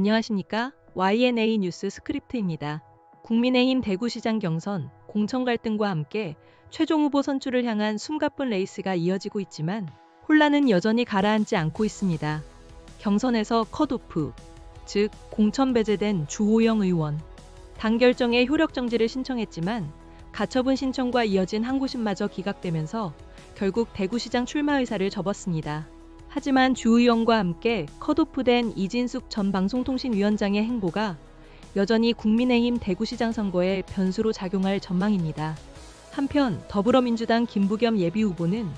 안녕하십니까? YNA 뉴스 스크립트입니다. 국민의힘 대구시장 경선, 공천 갈등과 함께 최종 후보 선출을 향한 숨가쁜 레이스가 이어지고 있지만 혼란은 여전히 가라앉지 않고 있습니다. 경선에서 컷오프, 즉 공천 배제된 주호영 의원. 당 결정에 효력 정지를 신청했지만 가처분 신청과 이어진 항고심마저 기각되면서 결국 대구시장 출마 의사를 접었습니다. 하지만 주 의원과 함께 컷오프된 이진숙 전 방송통신위원장의 행보가 여전히 국민의힘 대구시장 선거에 변수로 작용할 전망입니다. 한편 더불어민주당 김부겸 예비후보는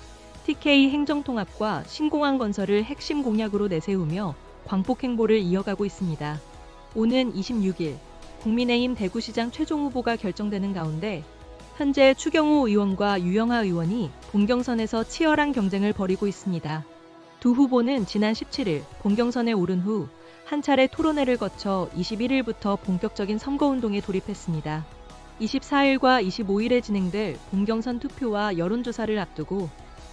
TK 행정통합과 신공항건설을 핵심 공약으로 내세우며 광폭 행보를 이어가고 있습니다. 오는 26일 국민의힘 대구시장 최종 후보가 결정되는 가운데 현재 추경호 의원과 유영하 의원이 본경선에서 치열한 경쟁을 벌이고 있습니다. 두 후보는 지난 17일 본경선에 오른 후 한 차례 토론회를 거쳐 21일부터 본격적인 선거운동에 돌입했습니다. 24일과 25일에 진행될 본경선 투표와 여론조사를 앞두고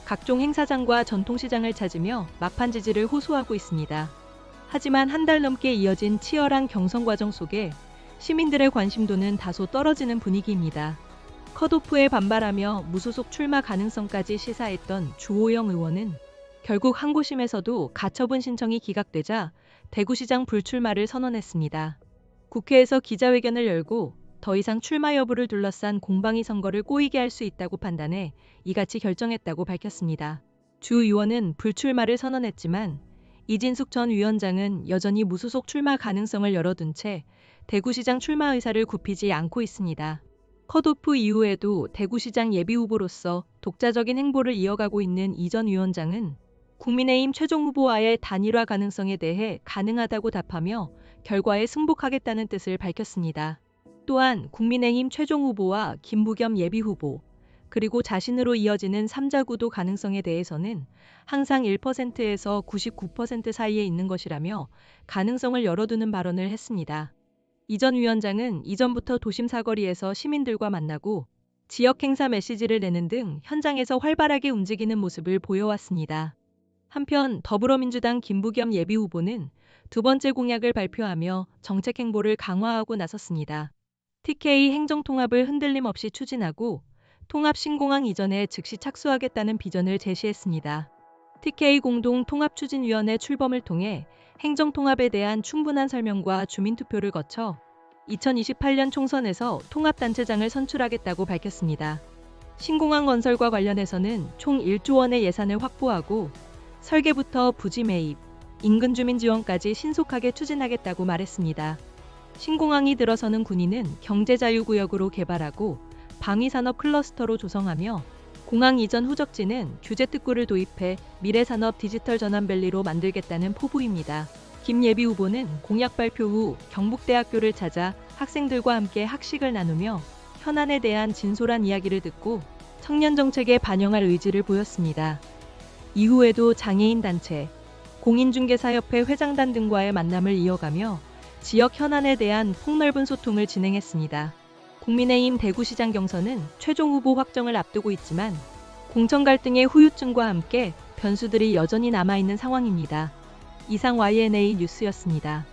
각종 행사장과 전통시장을 찾으며 막판 지지를 호소하고 있습니다. 하지만 한 달 넘게 이어진 치열한 경선 과정 속에 시민들의 관심도는 다소 떨어지는 분위기입니다. 컷오프에 반발하며 무소속 출마 가능성까지 시사했던 주호영 의원은 결국 항고심에서도 가처분 신청이 기각되자 대구시장 불출마를 선언했습니다. 국회에서 기자회견을 열고 더 이상 출마 여부를 둘러싼 공방위 선거를 꼬이게 할 수 있다고 판단해 이같이 결정했다고 밝혔습니다. 주 의원은 불출마를 선언했지만 이진숙 전 위원장은 여전히 무소속 출마 가능성을 열어둔 채 대구시장 출마 의사를 굽히지 않고 있습니다. 컷오프 이후에도 대구시장 예비후보로서 독자적인 행보를 이어가고 있는 이 전 위원장은 국민의힘 최종 후보와의 단일화 가능성에 대해 가능하다고 답하며 결과에 승복하겠다는 뜻을 밝혔습니다. 또한 국민의힘 최종 후보와 김부겸 예비후보, 그리고 자신으로 이어지는 3자 구도 가능성에 대해서는 항상 1%에서 99% 사이에 있는 것이라며 가능성을 열어두는 발언을 했습니다. 이 전 위원장은 이전부터 도심 사거리에서 시민들과 만나고 지역 행사 메시지를 내는 등 현장에서 활발하게 움직이는 모습을 보여왔습니다. 한편 더불어민주당 김부겸 예비후보는 두 번째 공약을 발표하며 정책 행보를 강화하고 나섰습니다. TK 행정통합을 흔들림 없이 추진하고 통합 신공항 이전에 즉시 착수하겠다는 비전을 제시했습니다. TK 공동통합추진위원회 출범을 통해 행정통합에 대한 충분한 설명과 주민투표를 거쳐 2028년 총선에서 통합단체장을 선출하겠다고 밝혔습니다. 신공항 건설과 관련해서는 총 1조 원의 예산을 확보하고 설계부터 부지 매입, 인근 주민 지원까지 신속하게 추진하겠다고 말했습니다. 신공항이 들어서는 군위는 경제자유구역으로 개발하고 방위산업 클러스터로 조성하며 공항 이전 후적지는 규제특구를 도입해 미래산업 디지털 전환밸리로 만들겠다는 포부입니다. 김 예비후보는 공약 발표 후 경북대학교를 찾아 학생들과 함께 학식을 나누며 현안에 대한 진솔한 이야기를 듣고 청년 정책에 반영할 의지를 보였습니다. 이후에도 장애인 단체, 공인중개사협회 회장단 등과의 만남을 이어가며 지역 현안에 대한 폭넓은 소통을 진행했습니다. 국민의힘 대구시장 경선은 최종 후보 확정을 앞두고 있지만 공천 갈등의 후유증과 함께 변수들이 여전히 남아있는 상황입니다. 이상 YNA 뉴스였습니다.